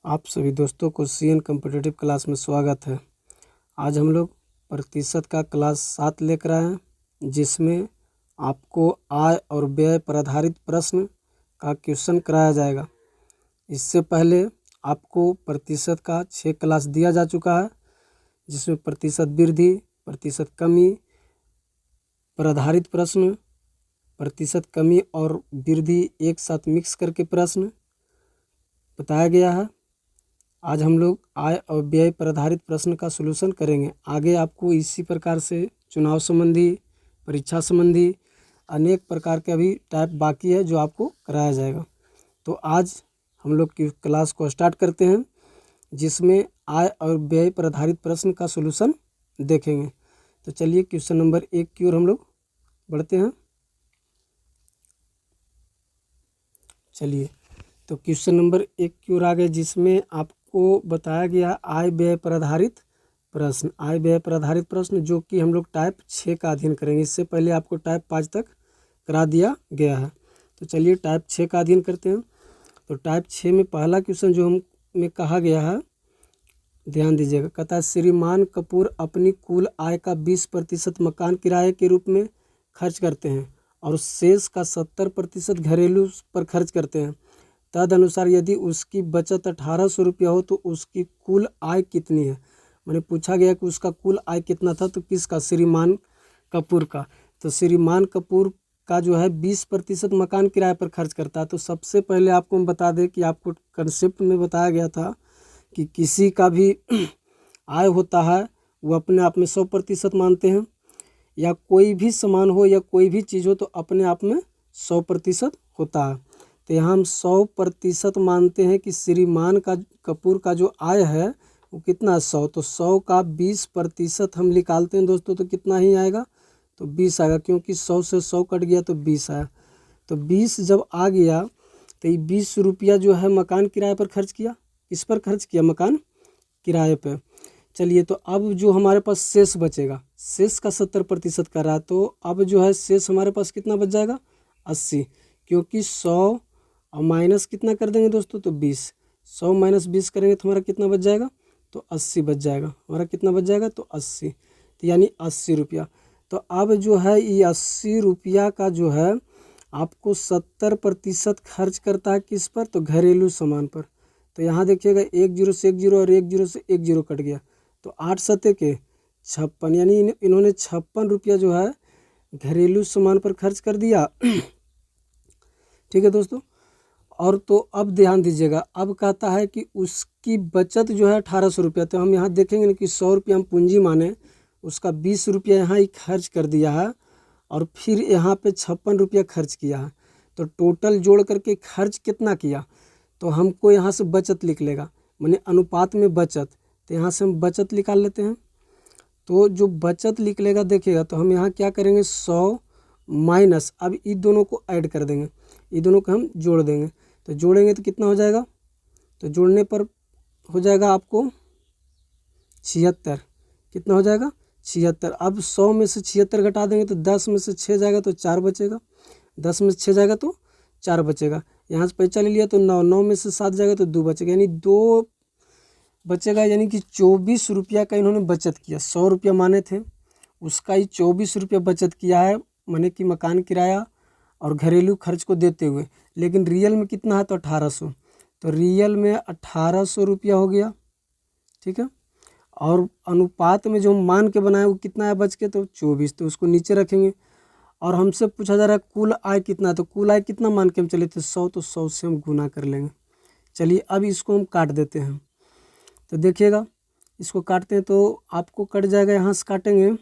आप सभी दोस्तों को सीएन कॉम्पिटिटिव क्लास में स्वागत है। आज हम लोग प्रतिशत का क्लास 7 लेकर आए हैं, जिसमें आपको आय और व्यय पर आधारित प्रश्न का क्वेश्चन कराया जाएगा। इससे पहले आपको प्रतिशत का 6 क्लास दिया जा चुका है, जिसमें प्रतिशत वृद्धि, प्रतिशत कमी पर आधारित प्रश्न, प्रतिशत कमी और वृद्धि एक साथ मिक्स करके प्रश्न बताया गया है। आज हम लोग आय और व्यय पर आधारित प्रश्न का सॉल्यूशन करेंगे। आगे आपको इसी प्रकार से चुनाव संबंधी, परीक्षा संबंधी अनेक प्रकार के अभी टाइप बाकी है जो आपको कराया जाएगा। तो आज हम लोग की क्लास को स्टार्ट करते हैं, जिसमें आय और व्यय पर आधारित प्रश्न का सॉल्यूशन देखेंगे। तो चलिए क्वेश्चन नंबर 1 की ओर हम लोग बढ़ते हैं। चलिए तो क्वेश्चन नंबर 1 की ओर आ गए, जिसमें आपको बताया गया आय व्यय पर आधारित प्रश्न। आय व्यय पर आधारित प्रश्न जो कि हम लोग टाइप 6 का अध्ययन करेंगे। इससे पहले आपको टाइप 5 तक करा दिया गया है। तो चलिए टाइप 6 का अध्ययन करते हैं। तो टाइप 6 में पहला क्वेश्चन जो हमें कहा गया है, ध्यान दीजिएगा। कहता है श्रीमान कपूर अपनी कुल आय का 20% मकान किराए के रूप में खर्च करते हैं और शेष का 70% घरेलू पर खर्च करते हैं। तदनुसार यदि उसकी बचत 1800 रुपया हो तो उसकी कुल आय कितनी है। मैंने पूछा गया कि उसका कुल आय कितना था, तो किसका? श्रीमान कपूर का। तो श्रीमान कपूर का जो है 20% मकान किराए पर खर्च करता है। तो सबसे पहले आपको हम बता दें कि आपको कंसेप्ट में बताया गया था कि किसी का भी आय होता है वो अपने आप में 100% मानते हैं, या कोई भी सामान हो या कोई भी चीज़ हो तो अपने आप में 100% होता है। तो यहाँ हम 100% मानते हैं कि श्रीमान का कपूर का जो आय है वो कितना है? 100। तो 100 का 20% हम निकालते हैं दोस्तों, तो कितना ही आएगा? तो 20 आएगा, क्योंकि 100 से 100 कट गया तो 20 आया। तो 20 जब आ गया तो ये 20 रुपया जो है मकान किराए पर खर्च किया। किस पर खर्च किया? मकान किराए पर। चलिए तो अब जो हमारे पास शेष बचेगा, शेष का 70% कर रहा है, तो अब जो है शेष हमारे पास कितना बच जाएगा? 80, क्योंकि 100 और माइनस कितना कर देंगे दोस्तों? तो 20। 100 माइनस 20 करेंगे तो हमारा कितना बच जाएगा? तो 80 बच जाएगा। हमारा कितना बच जाएगा? तो 80, तो यानी 80 रुपया। तो अब जो है ये 80 रुपया का जो है आपको 70% खर्च करता है किस पर? तो घरेलू सामान पर। तो यहाँ देखिएगा 1 0 से 1 0 और 1 0 से 1 0 कट गया, तो 8 सत्ते के 56, यानी इन्होंने 56 रुपया जो है घरेलू सामान पर खर्च कर दिया। ठीक है दोस्तों। और तो अब ध्यान दीजिएगा, अब कहता है कि उसकी बचत जो है 1800 रुपया। तो हम यहाँ देखेंगे ना कि 100 रुपया हम पूंजी माने, उसका 20 रुपया यहाँ ही खर्च कर दिया है और फिर यहाँ पे 56 रुपया खर्च किया है। तो टोटल जोड़ करके खर्च कितना किया, तो हमको यहाँ से बचत लिख लेगा, माने अनुपात में बचत। तो यहाँ से हम बचत निकाल लेते हैं। तो जो बचत लिख लेगा देखिएगा, तो हम यहाँ क्या करेंगे? 100 माइनस, अब इन दोनों को ऐड कर देंगे, ये दोनों को हम जोड़ देंगे। तो जोड़ेंगे तो कितना हो जाएगा? तो जोड़ने पर हो जाएगा आपको 76। कितना हो जाएगा? 76। अब 100 में से 76 घटा देंगे तो 10 में से 6 जाएगा तो 4 बचेगा। 10 में से 6 जाएगा तो 4 बचेगा। यहाँ से पैसा ले लिया तो 9, 9 में से 7 जाएगा तो 2 बचेगा, यानी 2 बचेगा। यानी कि 24 रुपया का इन्होंने बचत किया। 100 रुपया माने थे, उसका ही 24 रुपया बचत किया है, माने कि मकान किराया और घरेलू खर्च को देते हुए। लेकिन रियल में कितना है? तो 1800। तो रियल में 1800 रुपया हो गया। ठीक है। और अनुपात में जो हम मान के बनाए वो कितना है बच के? तो 24। तो उसको नीचे रखेंगे। और हमसे पूछा जा रहा है कुल आय कितना, तो कुल आय कितना मान के हम चले थे? 100। तो 100 से हम गुना कर लेंगे। चलिए अब इसको हम काट देते हैं। तो देखिएगा इसको काटते हैं तो आपको कट जाएगा, यहाँ से काटेंगे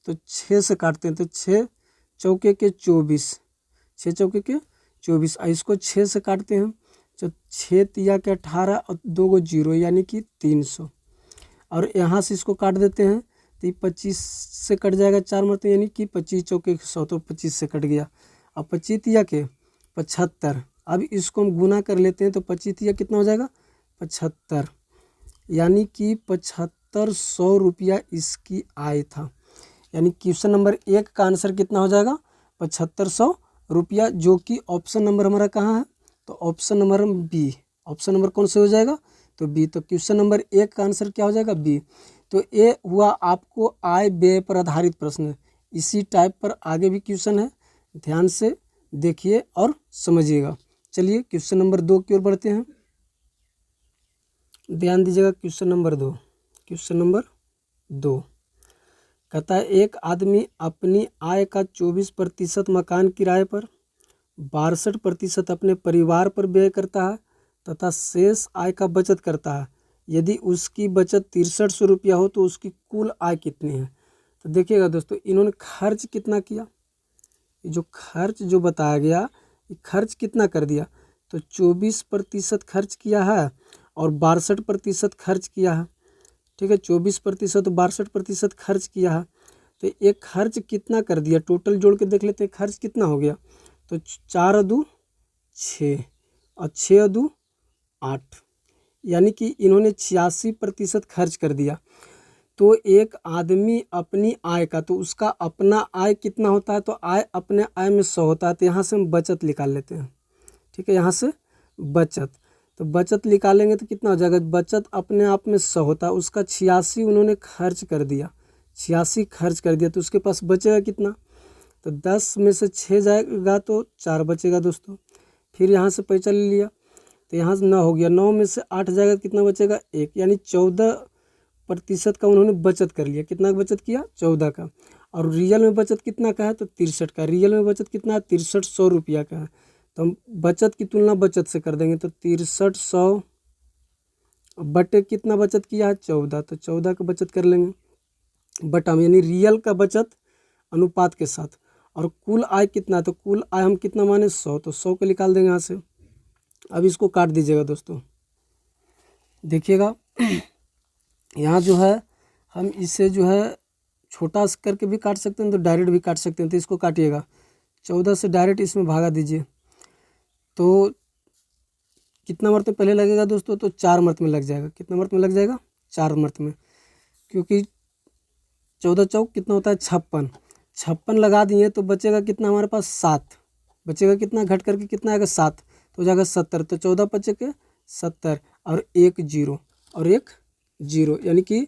तो 6 से काटते हैं, तो 6 चौके के 24, 6 चौके के 24। इसको 6 से काटते हैं तो 6 तिया के 18 और 2 गो 0, यानी कि 300। और यहाँ से इसको काट देते हैं तो 25 से कट जाएगा 4 मरते, यानी कि 25 चौके 100, तो 25 से कट गया। अब 25 तिया के 75। अब इसको हम गुना कर लेते हैं तो 25 तिया कितना हो जाएगा? 75, यानी कि 7500 रुपया इसकी आय था। यानी क्वेश्चन नंबर 1 का आंसर कितना हो जाएगा? 7500 रुपया, जो कि ऑप्शन नंबर हमारा कहाँ है? तो option number B. Option number कौन से हो जाएगा? तो बी। तो क्वेश्चन नंबर 1 का आंसर क्या हो जाएगा? बी। तो ये हुआ आपको आय व्यय पर आधारित प्रश्न। इसी टाइप पर आगे भी क्वेश्चन है, ध्यान से देखिए और समझिएगा। चलिए क्वेश्चन नंबर 2 की ओर बढ़ते हैं। ध्यान दीजिएगा क्वेश्चन नंबर 2। क्वेश्चन नंबर 2 कहता है एक आदमी अपनी आय का 24% मकान किराए पर, 62% अपने परिवार पर व्यय करता है तथा शेष आय का बचत करता है। यदि उसकी बचत 6300 रुपया हो तो उसकी कुल आय कितनी है? तो देखिएगा दोस्तों, इन्होंने खर्च कितना किया, जो खर्च जो बताया गया, ये खर्च कितना कर दिया? तो 24% खर्च किया है और 62% खर्च किया है। ठीक है, 24% 62% खर्च किया है। तो एक खर्च कितना कर दिया, टोटल जोड़ के देख लेते हैं खर्च कितना हो गया। तो 4 दू 6 और 6 दू 8, यानी कि इन्होंने 86% खर्च कर दिया। तो एक आदमी अपनी आय का, तो उसका अपना आय कितना होता है? तो आय अपने आय में 100 होता है। तो यहाँ से हम बचत निकाल लेते हैं। ठीक है, यहाँ से बचत, तो बचत निकालेंगे तो कितना हो जाएगा? बचत अपने आप में 100 होता है, उसका 86 उन्होंने खर्च कर दिया, 86 खर्च कर दिया। तो उसके पास बचेगा कितना? तो 10 में से 6 जाएगा तो 4 बचेगा दोस्तों। फिर यहाँ से पैसा ले लिया तो यहाँ से 9 हो गया, 9 में से 8 जाएगा तो कितना बचेगा? 1, यानी 14% का उन्होंने बचत कर लिया। कितना बचत किया? 14 का। और रियल में बचत कितना का है? तो 63 का। रियल में बचत कितना है? 6300 रुपया का है। तो हम बचत की तुलना बचत से कर देंगे, तो 6300 बटे कितना बचत किया है? 14, तो 14 का बचत कर लेंगे बटा में, यानी रियल का बचत अनुपात के साथ। और कुल आय कितना? तो कुल आय हम कितना माने? 100, तो 100 को निकाल देंगे यहाँ से। अब इसको काट दीजिएगा दोस्तों, देखिएगा यहाँ जो है हम इसे जो है छोटा करके भी काट सकते हैं, तो डायरेक्ट भी काट सकते हैं। तो इसको काटिएगा, 14 से डायरेक्ट इसमें भागा दीजिए। तो कितना मर्त में पहले लगेगा दोस्तों? तो 4 मर्त में लग जाएगा। कितना मर्त में लग जाएगा? 4 मर्त में, क्योंकि 14 चौक कितना होता है? 56। 56 लगा दिए तो बचेगा कितना हमारे पास? 7 बचेगा। कितना घट करके कितना आएगा? 7, तो हो जाएगा 70। तो 14 बचे के 70 और 1 0 और 1 0, यानी कि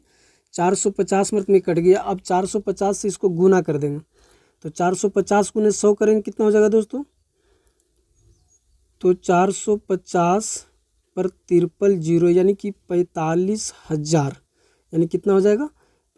450 मर्त में कट गया। अब 450 से इसको गुना कर देंगे, तो 450 गुने 100 करेंगे, कितना हो जाएगा दोस्तों? तो 450 पर 53 0, यानी कि 45,000, यानी कितना हो जाएगा?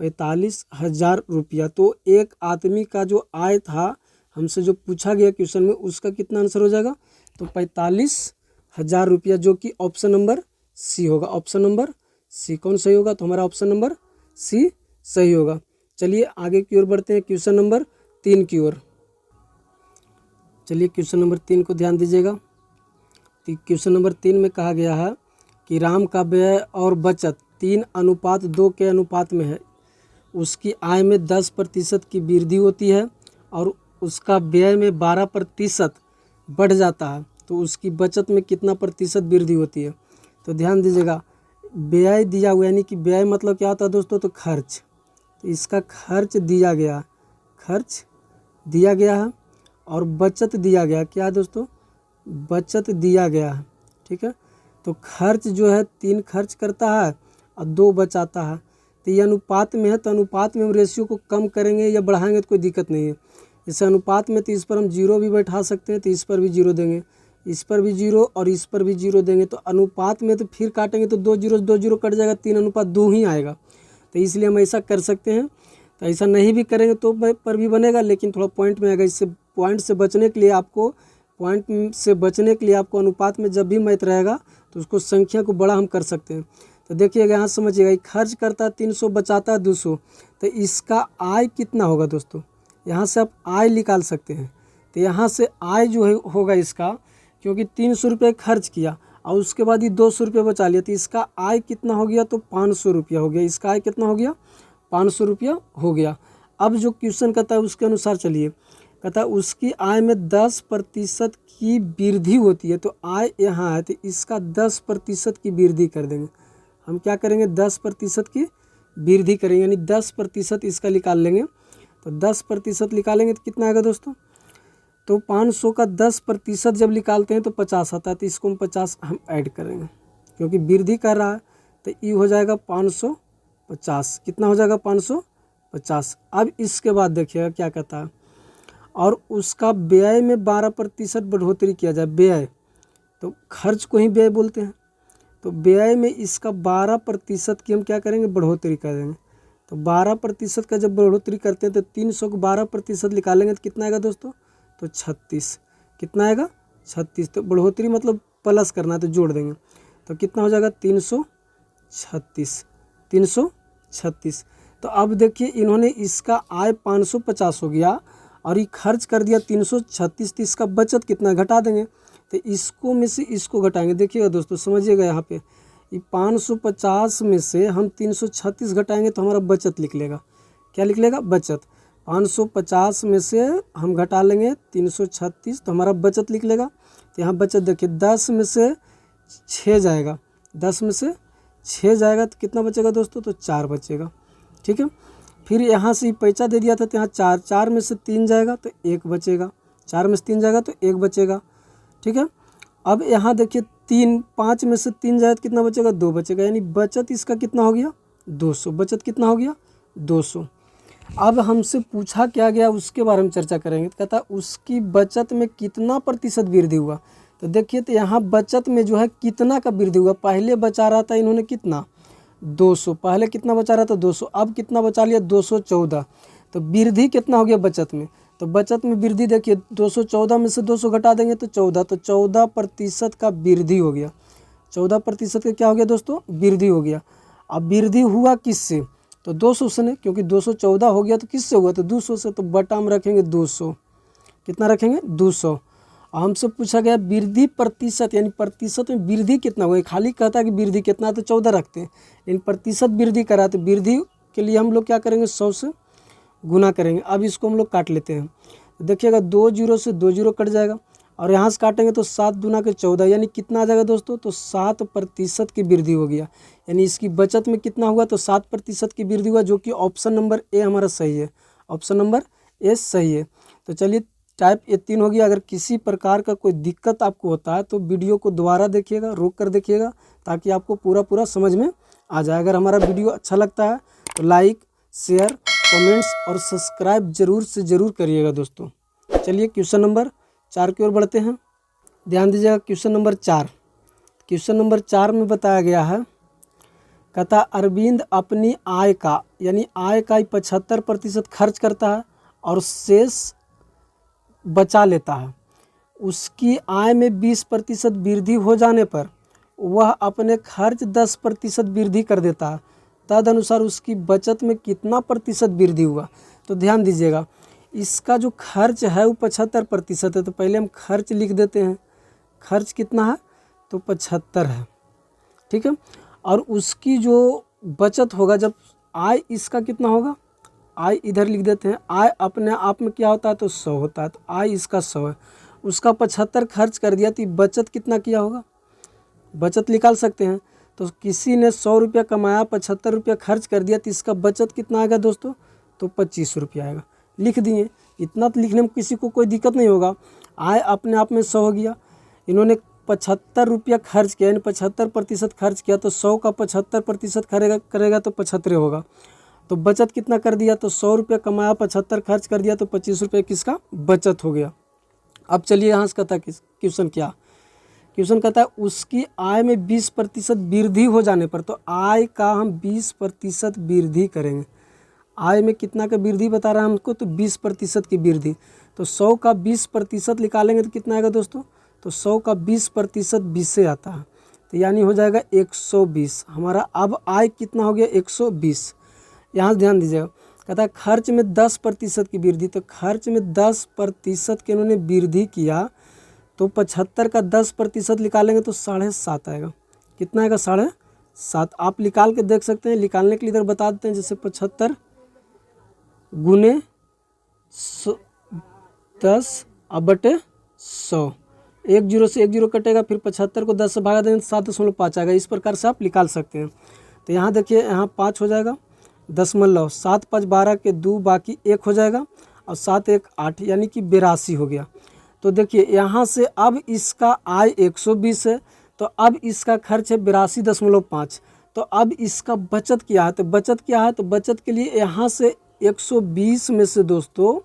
45,000 रुपया। तो एक आदमी का जो आय था, हमसे जो पूछा गया क्वेश्चन में, उसका कितना आंसर हो जाएगा? तो 45,000 रुपया, जो कि ऑप्शन नंबर सी होगा। ऑप्शन नंबर सी कौन सही होगा? तो हमारा ऑप्शन नंबर सी सही होगा। चलिए आगे की ओर बढ़ते हैं, क्वेश्चन नंबर 3 की ओर। चलिए क्वेश्चन नंबर 3 को ध्यान दीजिएगा। क्वेश्चन नंबर 3 में कहा गया है कि राम का व्यय और बचत 3:2 के अनुपात में है। उसकी आय में 10% की वृद्धि होती है और उसका व्यय में 12% बढ़ जाता है, तो उसकी बचत में कितना प्रतिशत वृद्धि होती है? तो ध्यान दीजिएगा, व्यय दिया हुआ, यानी कि व्यय मतलब क्या होता है दोस्तों? तो खर्च। तो इसका खर्च दिया गया, खर्च दिया गया है, और बचत दिया गया। क्या है दोस्तों? बचत दिया गया है। ठीक है, तो खर्च जो है 3 खर्च करता है और 2 बचाता है। तो ये अनुपात में है, तो अनुपात में हम रेशियो को कम करेंगे या बढ़ाएंगे तो कोई दिक्कत नहीं है। जैसे अनुपात में तो इस पर हम 0 भी बैठा सकते हैं, तो इस पर भी 0 देंगे, इस पर भी 0 और इस पर भी 0 देंगे। तो अनुपात में तो फिर काटेंगे तो 2 0 कट जाएगा, 3:2 ही आएगा। तो इसलिए हम ऐसा कर सकते हैं। तो ऐसा नहीं भी करेंगे तो पर भी बनेगा, लेकिन थोड़ा पॉइंट में आएगा। इससे पॉइंट से बचने के लिए आपको अनुपात में जब भी मैथ रहेगा तो उसको संख्या को बड़ा हम कर सकते हैं। तो देखिएगा, यहाँ समझिएगा, खर्च करता है 300, बचाता है 200, तो इसका आय कितना होगा दोस्तों? यहाँ से आप आय निकाल सकते हैं। तो यहाँ से आय जो है होगा इसका, क्योंकि 300 रुपये खर्च किया और उसके बाद ही 200 रुपये बचा लिया, तो इसका आय कितना हो गया? तो 500 रुपया हो गया। इसका आय कितना हो गया? 500 रुपया हो गया। अब जो क्वेश्चन कहता है उसके अनुसार चलिए, कहता है उसकी आय में 10% की वृद्धि होती है। तो आय यहाँ है, तो इसका 10% की वृद्धि कर देंगे। हम क्या करेंगे? 10% की वृद्धि करेंगे, यानी 10% इसका निकाल लेंगे। तो 10% निकालेंगे तो कितना आएगा दोस्तों? तो 500 का 10% जब निकालते हैं तो 50 आता है, तो इसको हम 50 हम ऐड करेंगे। क्योंकि वृद्धि कर रहा है, तो ई हो जाएगा 550। कितना हो जाएगा? 550। अब इसके बाद देखिएगा क्या कहता है, और उसका व्यय में 12% बढ़ोतरी किया जाए। व्यय, तो खर्च को ही व्यय बोलते हैं, तो व्यय में इसका 12% की हम क्या करेंगे? बढ़ोतरी कर देंगे। तो 12% का जब बढ़ोतरी करते हैं तो 300 को 12% निकालेंगे तो कितना आएगा दोस्तों? तो 36। कितना आएगा? 36। तो बढ़ोतरी मतलब प्लस करना है तो जोड़ देंगे, तो कितना हो जाएगा? 336। 336। तो अब देखिए इन्होंने इसका आय 550 हो गया और ये खर्च कर दिया 336, तो इसका बचत कितना? घटा देंगे, तो इसको में से इसको घटाएंगे। देखिएगा दोस्तों, समझिएगा यहाँ पे, ये 550 में से हम 336 घटाएंगे तो हमारा बचत लिख लेगा। क्या लिख लेगा? बचत। 550 में से हम घटा लेंगे 336 तो हमारा बचत लिख लेगा। तो यहाँ बचत देखिए 10 में से 6 जाएगा, 10 में से 6 जाएगा तो कितना बचेगा दोस्तों? तो 4 बचेगा। ठीक है, फिर यहाँ से पैसा दे दिया था तो यहाँ 4, 4 में से 3 जाएगा तो 1 बचेगा, 4 में से 3 जाएगा तो 1 बचेगा। ठीक है, अब यहाँ देखिए 3, 5 में से 3 जाए तो कितना बचेगा? 2 बचेगा, यानी बचत इसका कितना हो गया? 200। बचत कितना हो गया? 200। अब हमसे पूछा क्या गया उसके बारे में चर्चा करेंगे। तो कहता है उसकी बचत में कितना प्रतिशत वृद्धि हुआ। तो देखिए, तो यहाँ बचत में जो है कितना का वृद्धि हुआ। पहले बचा रहा था इन्होंने कितना? 200। पहले कितना बचा रहा था? 200। अब कितना बचा लिया? 214। तो वृद्धि कितना हो गया बचत में? तो बचत में वृद्धि देखिए 214 में से 200 घटा देंगे तो 14, तो 14% का वृद्धि हो गया। 14% का क्या हो गया दोस्तों? वृद्धि हो गया। अब वृद्धि हुआ किससे? तो 200 से ने, क्योंकि 214 हो गया तो किससे हुआ? तो 200 से। तो बटा में रखेंगे 200। कितना रखेंगे? 200। हमसे पूछा गया वृद्धि प्रतिशत, यानी प्रतिशत में वृद्धि कितना हुआ। खाली कहता है कि वृद्धि कितना, तो 14 रखते हैं, लेकिन प्रतिशत वृद्धि करा तो वृद्धि के लिए हम लोग क्या करेंगे? 100 से गुना करेंगे। अब इसको हम लोग काट लेते हैं। तो देखिएगा 2 जीरो से 2 जीरो कट जाएगा और यहाँ से काटेंगे तो 7 दूना के 14, यानी कितना आ जाएगा दोस्तों? तो 7% की वृद्धि हो गया। यानी इसकी बचत में कितना हुआ? तो 7% की वृद्धि हुआ, जो कि ऑप्शन नंबर ए हमारा सही है। ऑप्शन नंबर ए सही है। तो चलिए, टाइप ए 3 हो गया। अगर किसी प्रकार का कोई दिक्कत आपको होता है तो वीडियो को दोबारा देखिएगा, रोक कर देखिएगा, ताकि आपको पूरा समझ में आ जाए। अगर हमारा वीडियो अच्छा लगता है तो लाइक, शेयर, कमेंट्स और सब्सक्राइब जरूर से ज़रूर करिएगा दोस्तों। चलिए क्वेश्चन नंबर 4 की ओर बढ़ते हैं। ध्यान दीजिएगा, क्वेश्चन नंबर 4। क्वेश्चन नंबर 4 में बताया गया है, कहता अरविंद अपनी आय का, यानी आय का 75% खर्च करता है और शेष बचा लेता है। उसकी आय में 20% वृद्धि हो जाने पर वह अपने खर्च 10% वृद्धि कर देता है। तदनुसार उसकी बचत में कितना प्रतिशत वृद्धि हुआ। तो ध्यान दीजिएगा, इसका जो खर्च है वो 75% है। तो पहले हम खर्च लिख देते हैं। खर्च कितना है? तो 75 है। ठीक है, और उसकी जो बचत होगा, जब आय इसका कितना होगा? आय इधर लिख देते हैं। आय अपने आप में क्या होता है? तो 100 होता है। तो आय इसका 100 है, उसका 75 खर्च कर दिया तो बचत कितना किया होगा? बचत निकाल सकते हैं। तो किसी ने 100 रुपया कमाया, 75 रुपया खर्च कर दिया, तो इसका बचत कितना आएगा दोस्तों? तो 25 रुपया आएगा। लिख दिए, इतना तो लिखने में किसी को कोई दिक्कत नहीं होगा। आय अपने आप में 100 हो गया, इन्होंने 75 रुपया खर्च किया, यानी 75% खर्च किया, तो 100 का 75% करेगा तो 75 होगा। तो बचत कितना कर दिया? तो 100 रुपया कमाया, 75 खर्च कर दिया, तो 25 रुपये किसका बचत हो गया। अब चलिए यहाँ से कहता है क्वेश्चन क्या? क्वेश्चन कहता है उसकी आय में 20% वृद्धि हो जाने पर, तो आय का हम 20% वृद्धि करेंगे। आय में कितना का वृद्धि बता रहा है हमको? तो 20% की वृद्धि। तो 100 का 20% निकालेंगे तो कितना आएगा दोस्तों? तो 100 का 20% 20 से आता है, तो यानी हो जाएगा 120 हमारा। अब आय कितना हो गया? 120। यहाँ ध्यान दीजिएगा, कहता है खर्च में 10% की वृद्धि। तो खर्च में 10% की इन्होंने वृद्धि किया, तो 75 का 10% निकालेंगे तो 7.5 आएगा। कितना आएगा? 7.5। आप निकाल के देख सकते हैं। निकालने के लिए इधर बता देते हैं, जैसे 75 गुने 10 अब बटे 100, 1 जीरो से 1 जीरो कटेगा, फिर 75 को 10 से भागा देंगे तो 7.5 आएगा। इस प्रकार से आप निकाल सकते हैं। तो यहाँ देखिए, यहाँ 5 हो जाएगा, 10 7 5 12 के 2 बाकी 1 हो जाएगा, और 7 1 8, यानी कि 82 हो गया। तो देखिए यहाँ से अब इसका आय 120 है, तो अब इसका खर्च है 82.5। तो अब इसका बचत क्या है, तो बचत क्या है, तो बचत के लिए यहाँ से 120 में से दोस्तों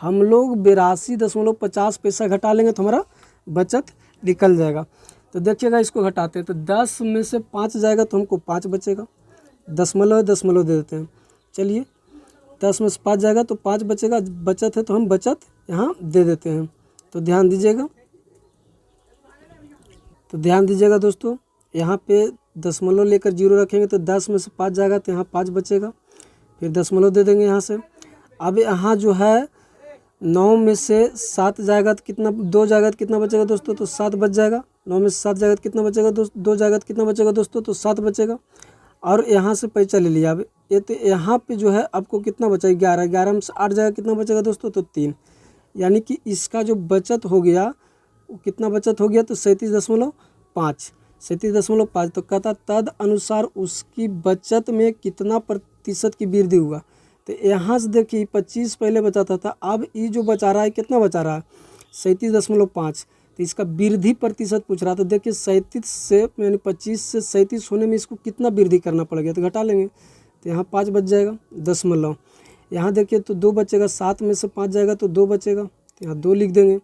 हम लोग 82.50 पैसा घटा लेंगे तो हमारा बचत निकल जाएगा। तो देखिएगा इसको घटाते हैं तो 10 में से 5 जाएगा तो हमको 5 बचेगा, दशमलव दशमलव दे देते हैं। चलिए 10 में से 5 जाएगा तो 5 बचेगा, बचत है तो हम बचत यहाँ दे देते हैं। तो ध्यान दीजिएगा दोस्तों, यहाँ पे दशमलव लेकर 0 रखेंगे तो 10 में से 5 जाएगा तो यहाँ 5 बचेगा, फिर दशमलव दे देंगे यहाँ से। अब यहाँ जो है 9 में से 7 जाएगा तो कितना, 2 जाएगा तो कितना बचेगा दोस्तों, तो 7 बच जाएगा। 9 में से 7 जाएगा तो कितना बचेगा दोस्तों, 2 जाएगा तो कितना बचेगा दोस्तों, तो 7 बचेगा। और यहाँ से पैसा ले लिया। अब ये तो यहाँ पे जो है आपको कितना बचा, 11, 11 में से 8 जाएगा कितना बचेगा दोस्तों, तो 3। यानी कि इसका जो बचत हो गया वो कितना बचत हो गया, तो 37.5, 37.5। तो कहता तद अनुसार उसकी बचत में कितना प्रतिशत की वृद्धि हुआ। तो यहाँ से देखिए 25 पहले बचाता था, अब ये जो बचा रहा है कितना बचा रहा है, 37.5। तो इसका वृद्धि प्रतिशत पूछ रहा था। देखिए 37 से यानी 25 से 37 होने में इसको कितना वृद्धि करना पड़ेगा, तो घटा लेंगे तो यहाँ 5 बच जाएगा, दशमलव। यहाँ देखिए तो 2 बचेगा, 7 में से 5 जाएगा तो 2 बचेगा, तो यहाँ 2 लिख देंगे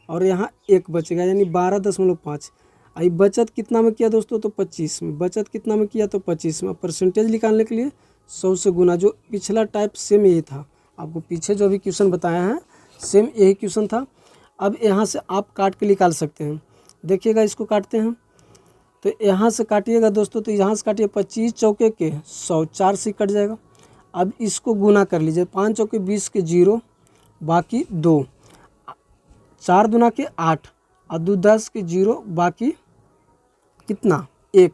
और यहाँ 1 बचेगा यानी 12.5। आई बचत कितना में किया दोस्तों, तो 25 में। बचत कितना में किया, तो 25 में। परसेंटेज निकालने के लिए 100 से गुना, जो पिछला टाइप सेम यही था, आपको पीछे जो भी क्वेश्चन बताया है सेम यही क्वेश्चन था। अब यहाँ से आप काट के निकाल सकते हैं। देखिएगा इसको काटते हैं तो यहाँ से काटिएगा दोस्तों, तो यहाँ से काटिए 25 चौके के 100, 4 से कट जाएगा। अब इसको गुना कर लीजिए, 5 चौके 20 के 0, बाकी 2, 4 दूना के 8 और 2 10 के 0, बाकी कितना 1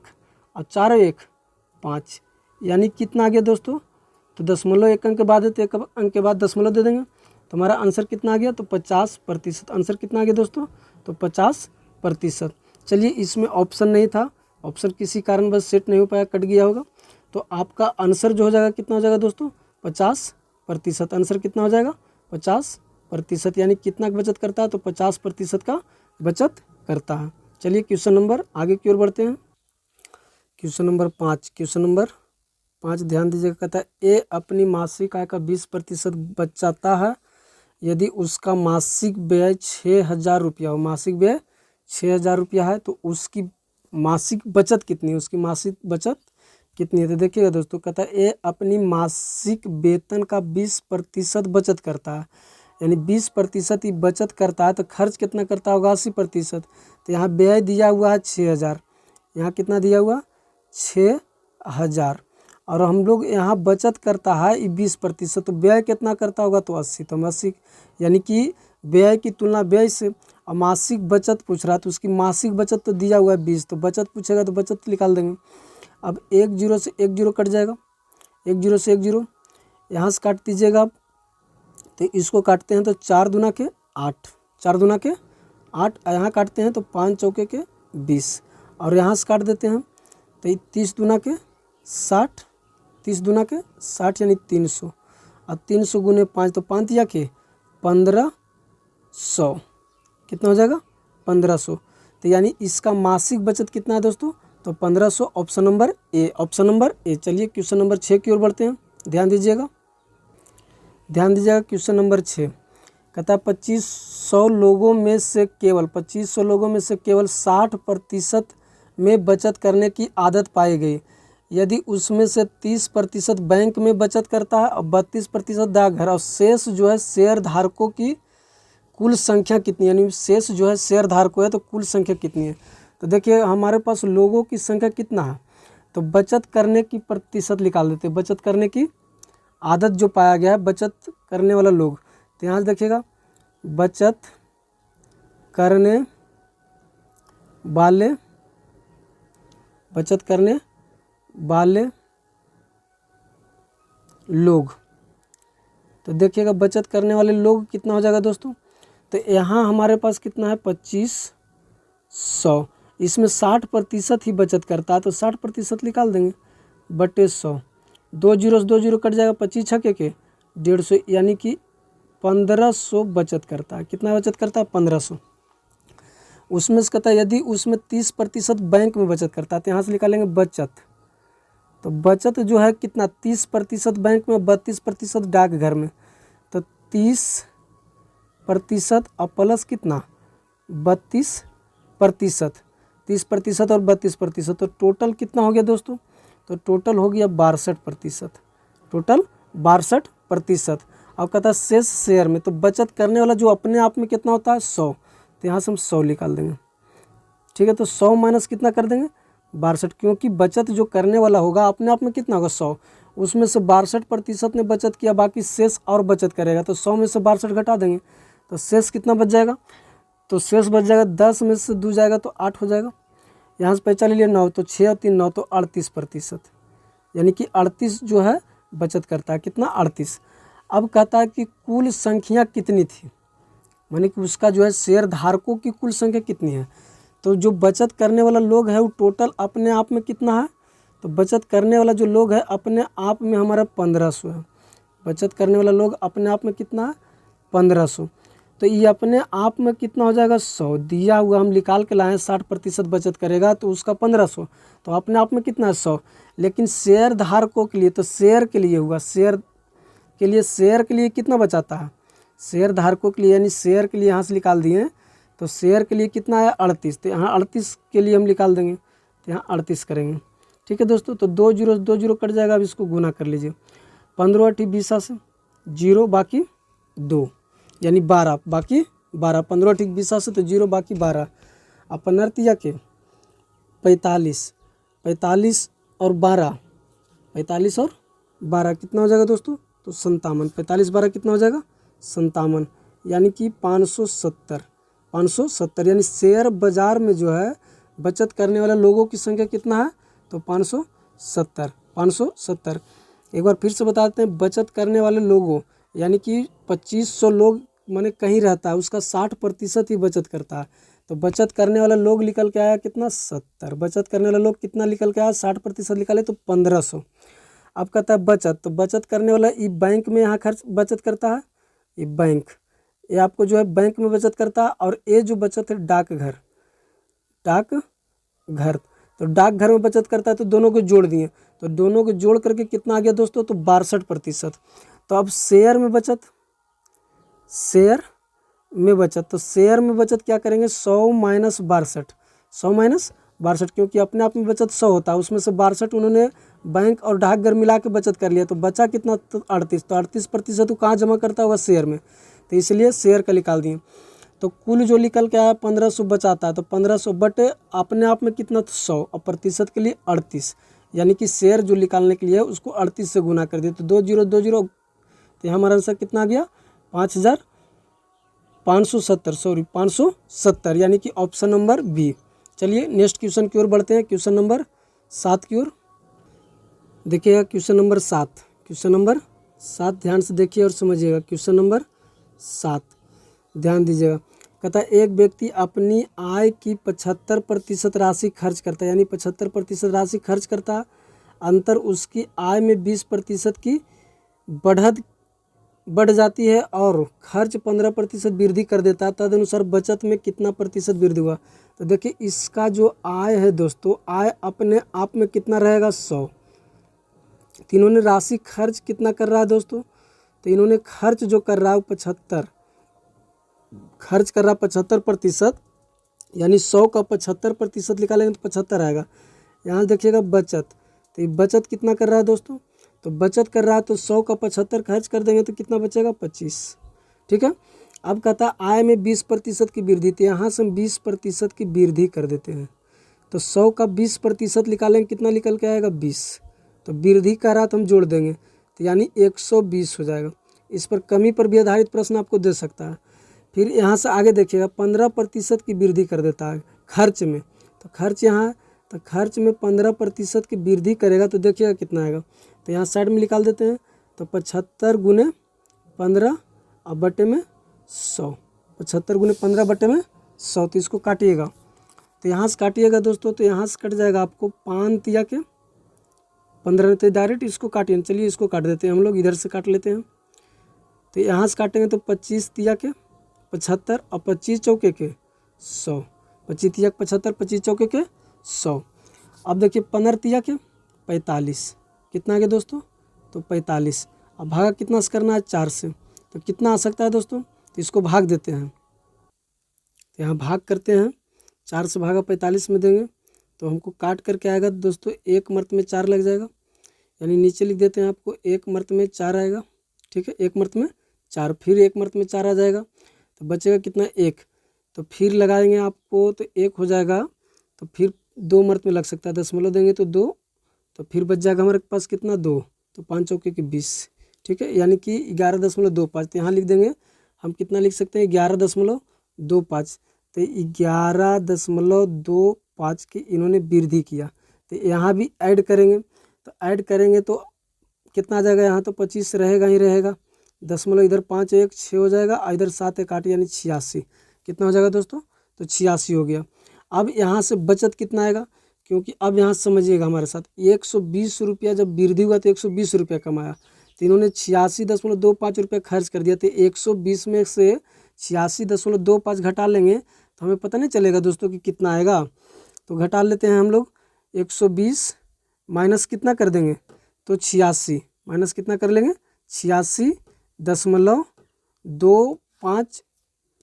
और 4 1 5, यानी कितना आ गया दोस्तों, तो दशमलव 1 अंक के बाद है तो 1 अंक के बाद दशमलव दे देंगे तो हमारा आंसर कितना आ गया, तो 50%। आंसर कितना आ गया दोस्तों, तो 50%। चलिए इसमें ऑप्शन नहीं था, ऑप्शन किसी कारण बस सेट नहीं हो पाया, कट गया होगा। तो आपका आंसर जो हो जाएगा कितना हो जाएगा दोस्तों, 50%। आंसर कितना हो जाएगा, 50%। यानी कितना की बचत करता है, तो 50% का बचत करता है। चलिए क्वेश्चन नंबर आगे की ओर बढ़ते हैं। क्वेश्चन नंबर 5 ध्यान दीजिएगा। कहता है ए अपनी मासिक आय का 20% बचाता है यदि उसका मासिक व्यय 6,000 रुपया हो। मासिक व्यय 6,000 रुपया है तो उसकी मासिक बचत कितनी है, उसकी मासिक बचत कितनी है। तो देखिएगा दोस्तों, कहता है ए अपनी मासिक वेतन का 20% बचत करता है, यानी 20% ही बचत करता है। तो खर्च कितना करता होगा, 80%। तो यहाँ व्यय दिया हुआ है 6,000, यहाँ कितना दिया हुआ 6,000, और हम लोग यहाँ बचत करता है 20%। तो व्यय कितना करता होगा, तो 80। तो मासिक यानी कि व्यय की तुलना व्यय से, और मासिक बचत पूछ रहा है तो उसकी मासिक बचत तो दिया हुआ है 20, तो बचत पूछेगा तो बचत निकाल देंगे। अब 1 0 से 1 0 कट जाएगा, 1 0 से 1 0 यहाँ से काट दीजिएगा आप। तो इसको काटते हैं तो 4 दूना के 8, 4 दूना के 8, यहाँ काटते हैं तो 5 चौके के 20, और यहाँ से काट देते हैं तो 30 दूना के 60, 30 दूना के 60 यानी 300, और 300 गुने 5 तो 5 या के 1500, कितना हो जाएगा 1500। तो यानी इसका मासिक बचत कितना है दोस्तों, तो 1500। Option number A, option number A. चलिए क्वेश्चन नंबर 6 की ओर बढ़ते हैं। ध्यान दीजिएगा क्वेश्चन नंबर 6 कहता है 2500 लोगों में से केवल 60% में बचत करने की आदत पाई गई। यदि उसमें से 30% बैंक में बचत करता है और 32% डाकघर, और शेष जो है शेयर धारकों की कुल संख्या कितनी, यानी शेष जो है शेयर धारकों है तो कुल संख्या कितनी है। तो देखिए हमारे पास लोगों की संख्या कितना है, तो बचत करने की प्रतिशत निकाल देते हैं। बचत करने की आदत जो पाया गया है, बचत करने वाला लोग, तो यहाँ देखिएगा बचत करने वाले लोग, तो देखिएगा बचत करने वाले लोग कितना हो जाएगा दोस्तों। तो यहाँ हमारे पास कितना है 2500, इसमें 60% ही बचत करता है तो 60% निकाल देंगे बटे 100। 2 0 से 2 0 कट जाएगा, 25 छक्के के 150, यानी कि 1500 बचत करता है। कितना बचत करता है 1500। उसमें से कहता है यदि उसमें 30% बैंक में बचत करता है, तो यहाँ से निकालेंगे बचत। तो बचत जो है कितना, 30% बैंक में, 32% डाकघर में। तो 30% और प्लस कितना 32%, 30% और 32%, तो टोटल कितना हो गया दोस्तों, तो टोटल हो गया 62%, टोटल 62%। अब कहता है शेष शेयर में, तो बचत करने वाला जो अपने आप में कितना होता है 100, तो यहाँ से हम 100 निकाल देंगे। ठीक है, तो 100 माइनस कितना कर देंगे 62, क्योंकि बचत जो करने वाला होगा अपने आप में कितना होगा 100, उसमें से 62% ने बचत किया, बाकी शेष और बचत करेगा, तो 100 में से 62 घटा देंगे, तो शेष कितना बच जाएगा, तो शेष बच जाएगा 10 में से 2 जाएगा तो 8 हो जाएगा। यहाँ से पहचान लिया 9, तो 6 और 3 9, तो 38%, यानी कि 38 जो है बचत करता है, कितना 38। अब कहता है कि कुल संख्या कितनी थी, माने कि उसका जो है शेयर धारकों की कुल संख्या कितनी है। तो जो बचत करने वाला लोग है वो टोटल अपने आप में कितना है, तो बचत करने वाला जो लोग है अपने आप में हमारा 1500 है। बचत करने वाला लोग अपने आप में कितना है 1500, तो ये अपने आप में कितना हो जाएगा 100 दिया हुआ, हम निकाल के लाए 60% बचत करेगा तो उसका 1500, तो अपने आप में कितना है 100। लेकिन शेयर धारकों के लिए, तो शेयर के लिए हुआ, शेयर के लिए कितना बचाता है, शेयर धारकों के लिए, यानी शेयर के लिए यहाँ से निकाल दिए, तो शेयर के लिए कितना है 38, तो यहाँ 38 के लिए हम निकाल देंगे, तो यहाँ 38 करेंगे। ठीक है दोस्तों, तो 2 जीरो कट जाएगा। अब इसको गुना कर लीजिए, 15 8 20 से 0 बाकी 2, यानी 12 बाकी 12, 15 8 20 से तो 0 बाकी 12, अपन अर्तिया के 45 और 12, 45 और 12 कितना हो जाएगा दोस्तों, तो 57, 45 12 कितना हो जाएगा 57, यानी कि 570, यानी शेयर बाजार में जो है बचत करने वाले लोगों की संख्या कितना है, तो 570। एक बार फिर से बताते हैं, बचत करने वाले लोगों यानी कि 2500 लोग माने कहीं रहता है, उसका 60% ही बचत करता है, तो बचत करने वाला लोग निकल के आया कितना 70, बचत करने वाला लोग कितना निकल के आया 60% निकाले तो 1500। अब कहता है बचत, तो बचत करने वाला ये बैंक में यहाँ खर्च बचत करता है, ये बैंक, ये आपको जो है बैंक में बचत करता है, और ये जो बचत है डाकघर, तो डाकघर में बचत करता है, तो दोनों को जोड़ दिए, तो दोनों को जोड़ करके कितना आ गया दोस्तों, तो 62%। तो अब शेयर में बचत, तो शेयर में बचत क्या करेंगे 100 माइनस 62, क्योंकि अपने आप में बचत 100 होता है, उसमें से 62 उन्होंने बैंक और डाकघर मिला के बचत कर लिया, तो बचा कितना, तो 38, तो 38% तो कहाँ जमा करता होगा शेयर में, तो इसलिए शेयर का निकाल दिए। तो कुल जो निकल के आया 1500 बचाता है, तो 1500 बटे अपने आप में कितना, तो 100, और प्रतिशत के लिए 38, यानी कि शेयर जो निकालने के लिए उसको 38 से गुना कर दिया, तो 2 0 2 0, तो हमारा आंसर कितना आ गया 570, यानी कि ऑप्शन नंबर बी। चलिए नेक्स्ट क्वेश्चन की ओर बढ़ते हैं, क्वेश्चन नंबर 7 की ओर देखिएगा। क्वेश्चन नंबर 7 ध्यान से देखिए और समझिएगा। क्वेश्चन नंबर 7 ध्यान दीजिएगा। कहता है एक व्यक्ति अपनी आय की 75% राशि खर्च करता है, यानी 75% राशि खर्च करता है, अंतर उसकी आय में 20% की बढ़ जाती है और खर्च 15% वृद्धि कर देता है, तदनुसार बचत में कितना प्रतिशत वृद्धि हुआ। तो देखिए इसका जो आय है दोस्तों, आय अपने आप में कितना रहेगा 100, तो इन्होंने राशि खर्च कितना कर रहा है दोस्तों, तो इन्होंने खर्च जो कर रहा है 75, खर्च कर रहा 75%, यानी 100 का 75% निकालेंगे तो 75 आएगा। यहाँ देखिएगा बचत, तो ये बचत कितना कर रहा है दोस्तों, तो बचत कर रहा है, तो 100 का 75 खर्च कर देंगे तो कितना बचेगा 25। ठीक है, अब कहता है आय में 20% की वृद्धि, तो यहाँ से हम 20% की वृद्धि कर देते हैं, तो 100 का 20% निकालेंगे कितना निकल के आएगा 20, तो वृद्धि कर रहा तो हम जोड़ देंगे, तो यानी 120 हो जाएगा। इस पर कमी पर भी आधारित प्रश्न आपको दे सकता है। फिर यहाँ से आगे देखिएगा 15% की वृद्धि कर देता है खर्च में, तो खर्च यहाँ, तो खर्च में 15% की वृद्धि करेगा तो देखिएगा कितना आएगा, तो यहाँ साइड में निकाल देते हैं, तो 75 गुने 15 और बटे में 100, 75 गुने 15 बटे में 100, तो इसको काटिएगा, तो यहाँ से काटिएगा दोस्तों, तो यहाँ से कट जाएगा आपको 5 तिया के 15, तो डायरेक्ट इसको काटिए। चलिए इसको काट देते हैं हम लोग, इधर से काट लेते हैं, तो यहाँ से काटेंगे तो 25 तिया के 75 और 25 चौके के 100, 25 तिया 75, 25 चौके के 100। अब देखिए 15 तिया के 45, कितना आ गया दोस्तों? तो 45। अब भागा कितना से करना है? 4 से। तो कितना आ सकता है दोस्तों? तो इसको भाग देते हैं, तो यहाँ भाग करते हैं, 4 से भागा 45 में देंगे तो हमको काट करके आएगा दोस्तों, एक मर्त में 4 लग जाएगा, यानी नीचे लिख देते हैं आपको, एक मर्त में 4 आएगा। ठीक है, एक मर्त में 4, फिर एक मर्त में 4 आ जाएगा, तो बचेगा कितना? 1। तो फिर लगाएंगे आपको तो 1 हो जाएगा, तो फिर 2 मर्त में लग सकता है, दशमलव देंगे तो 2, तो फिर बच जाएगा हमारे पास कितना? 2। तो 5 चौके के 20। ठीक है, यानी कि 11.25। तो यहाँ लिख देंगे हम, कितना लिख सकते हैं? 11.25। तो 11.25 की इन्होंने वृद्धि किया। तो यहाँ भी ऐड करेंगे, तो ऐड करेंगे तो कितना आ जाएगा? यहाँ तो 25 रहेगा ही रहेगा, दशमलव इधर 5 1 6 हो जाएगा, इधर 7 1 8 यानी 86। कितना हो जाएगा दोस्तों? तो 86 हो गया। अब यहाँ से बचत कितना आएगा? क्योंकि अब यहाँ समझिएगा हमारे साथ, 120 रुपया जब वृद्धि हुआ तो 120 रुपया कमाया, तो इन्होंने 86.25 रुपये खर्च कर दिया। तो 120 में से 86.25 घटा लेंगे तो हमें पता नहीं चलेगा दोस्तों कि कितना आएगा। तो घटा लेते हैं हम लोग, 120 माइनस कितना कर देंगे? तो 86 माइनस कितना कर लेंगे? 86.25,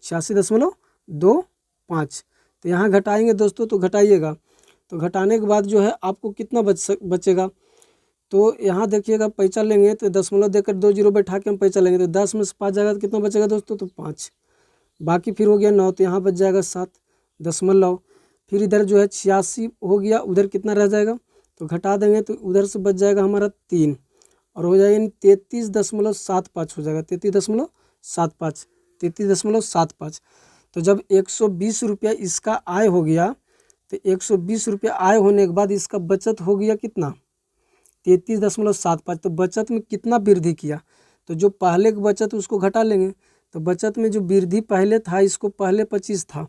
86.25। तो यहाँ घटाएंगे दोस्तों, तो घटाइएगा, तो घटाने के बाद जो है आपको कितना बचेगा? तो यहाँ देखिएगा, पैसा लेंगे तो दशमलव देकर 2 जीरो बैठा के हम पैसा लेंगे, तो 10 में से 5 जाएगा तो कितना बचेगा दोस्तों? तो 5। बाकी फिर हो गया 9, तो यहाँ बच जाएगा 7 दशमलव। फिर इधर जो है 86 हो गया, उधर कितना रह जाएगा? तो घटा देंगे तो उधर से बच जाएगा हमारा 3, और हो जाएगा 33.75 हो जाएगा, 33.75, 33.75। तो जब 120 रुपया इसका आय हो गया, तो 120 रुपया आय होने के बाद इसका बचत हो गया कितना? 33.75। तो बचत में कितना वृद्धि किया? तो जो पहले की बचत उसको घटा लेंगे, तो बचत में जो वृद्धि पहले था, इसको पहले 25 था,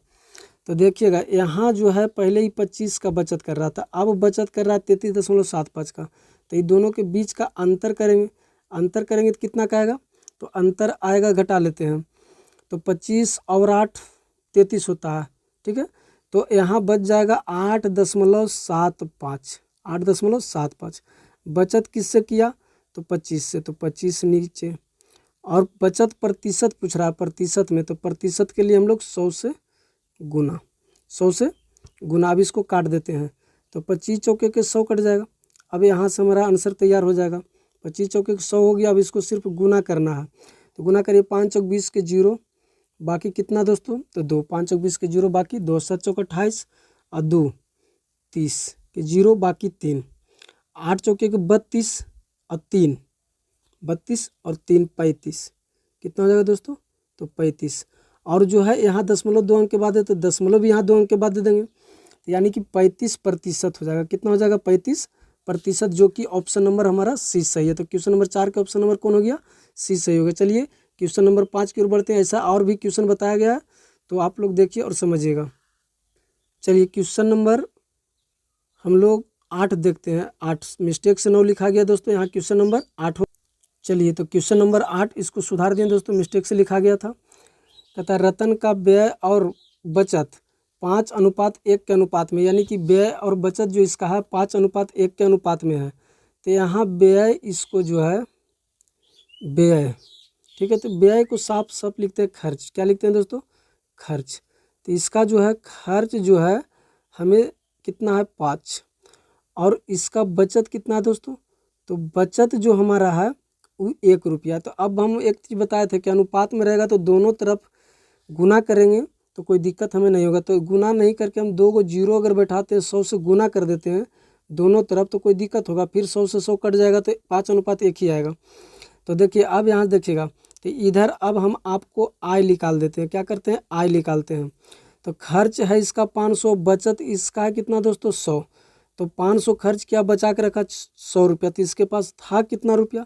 तो देखिएगा यहाँ जो है पहले ही 25 का बचत कर रहा था, अब बचत कर रहा है 33.75 का। तो ये दोनों के बीच का अंतर करेंगे, अंतर करेंगे तो कितना का आएगा? तो अंतर आएगा, घटा लेते हैं, तो 25 और 8 33 होता है। ठीक है, तो यहाँ बच जाएगा 8.75, 8.75। बचत किससे किया? तो 25 से, तो 25 नीचे, और बचत प्रतिशत पूछ रहा है, प्रतिशत में, तो प्रतिशत के लिए हम लोग 100 से गुना, 100 से गुना। अब इसको काट देते हैं, तो 25 चौके के 100 कट जाएगा। अब यहाँ से हमारा आंसर तैयार हो जाएगा, 25 चौके के 100 हो गया। अब इसको सिर्फ गुना करना है, तो गुना करिए, 5 चौक 20 के 0, बाकी कितना दोस्तों? तो 2, 5 चौक 20 के 0, बाकी 2, 7 चौक 28 और 2 30 के 0, बाकी 3, 8 चौके के 32 और 3 32 और 3 35। कितना हो जाएगा दोस्तों? तो 35। और जो है यहाँ दशमलव 2 अंक के बाद है, तो दशमलव भी यहाँ 2 अंक के बाद दे देंगे, तो यानी कि 35% हो जाएगा। कितना हो जाएगा? 35%, जो कि ऑप्शन नंबर हमारा सी सही है। तो क्वेश्चन नंबर 4 का ऑप्शन नंबर कौन हो गया? सी सही हो गया। चलिए क्वेश्चन नंबर 5 की ओर बढ़ते हैं। ऐसा और भी क्वेश्चन बताया गया है, तो आप लोग देखिए और समझिएगा। चलिए क्वेश्चन नंबर हम लोग 8 देखते हैं। 8 मिस्टेक से 9 लिखा गया दोस्तों, यहाँ क्वेश्चन नंबर 8 हो। चलिए तो क्वेश्चन नंबर 8 इसको सुधार दिए दोस्तों, मिस्टेक से लिखा गया था। कहता है रतन का व्यय और बचत 5:1 के अनुपात में, यानी कि व्यय और बचत जो इसका है 5:1 के अनुपात में है। तो यहाँ व्यय, इसको जो है व्यय, ठीक है, तो व्यय को साफ साफ लिखते हैं खर्च। क्या लिखते हैं दोस्तों? खर्च। तो इसका जो है खर्च जो है हमें कितना है? 5, और इसका बचत कितना है दोस्तों? तो बचत जो हमारा है वो 1 रुपया। तो अब हम एक चीज़ बताए थे कि अनुपात में रहेगा तो दोनों तरफ गुना करेंगे तो कोई दिक्कत हमें नहीं होगा। तो गुना नहीं करके हम 2 को 0 अगर बैठाते हैं, 100 से गुना कर देते हैं दोनों तरफ, तो कोई दिक्कत होगा, फिर 100 से 100 कट जाएगा, तो 5:1 ही आएगा। तो देखिए अब यहाँ देखिएगा, तो इधर अब हम आपको आय निकाल देते हैं। क्या करते हैं? आय निकालते हैं। तो खर्च है इसका 500, बचत इसका है कितना दोस्तों? 100। तो 500 खर्च किया, बचा के रखा 100 रुपया, तो इसके पास था कितना रुपया?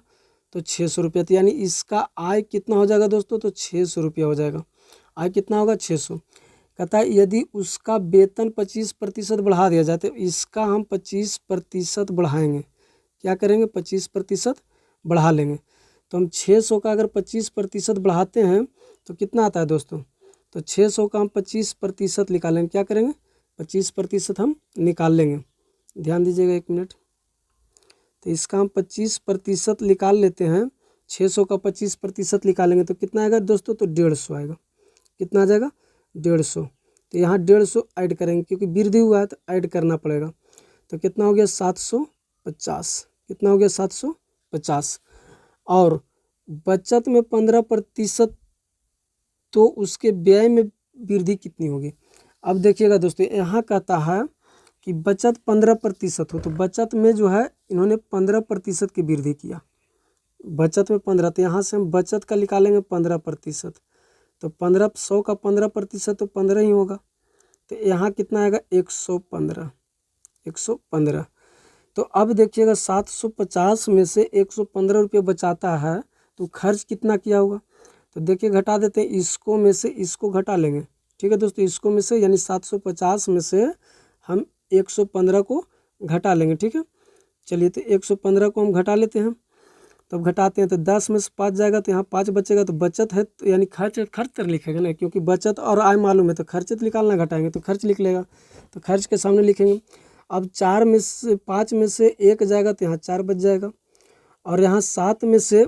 तो 600 रुपया। तो यानी इसका आय कितना हो जाएगा दोस्तों? तो 600 रुपया हो जाएगा। आय कितना होगा? 600। कहता है यदि उसका वेतन 25% बढ़ा दिया जाए, तो इसका हम 25% बढ़ाएंगे। क्या करेंगे? 25% बढ़ा लेंगे। तो हम 600 का अगर 25% बढ़ाते हैं तो कितना आता है दोस्तों? तो 600 का हम 25% निकालेंगे। क्या करेंगे? 25% हम निकाल लेंगे। ध्यान दीजिएगा 1 मिनट। तो इसका हम 25% निकाल लेते हैं। 600 का 25% निकालेंगे तो कितना आएगा दोस्तों? तो 150 आएगा। कितना आ जाएगा? 150। तो यहाँ 150 ऐड करेंगे क्योंकि वृद्धि हुआ है तो ऐड करना पड़ेगा। तो कितना हो गया? 750। कितना हो गया? 750। और बचत में 15%, तो उसके व्यय में वृद्धि कितनी होगी? अब देखिएगा दोस्तों, यहाँ कहता है कि बचत 15% हो, तो बचत में जो है इन्होंने 15% की वृद्धि किया। बचत में 15, तो यहाँ से हम बचत का निकालेंगे 15%। तो 100 का 15% तो 15 ही होगा। तो यहाँ कितना आएगा? 115। 115। तो अब देखिएगा 750 में से 115 रुपये बचाता है, तो खर्च कितना किया होगा? तो देखिए घटा देते हैं, इसको में से इसको घटा लेंगे। ठीक है दोस्तों, इसको में से यानी 750 में से हम 115 को घटा लेंगे। ठीक है, चलिए तो 115 को हम घटा लेते हैं। तब घटाते हैं तो 10 में से 5 जाएगा, तो यहाँ 5 बचेगा। तो बचत है तो यानी खर्च तो लिखेगा ना, क्योंकि बचत और आय मालूम है तो खर्च तो निकालना, घटाएंगे तो खर्च लिख लेगा। तो खर्च के सामने लिखेंगे। अब 4 में से 5 में से 1 जाएगा तो यहाँ 4 बच जाएगा, और यहाँ 7 में से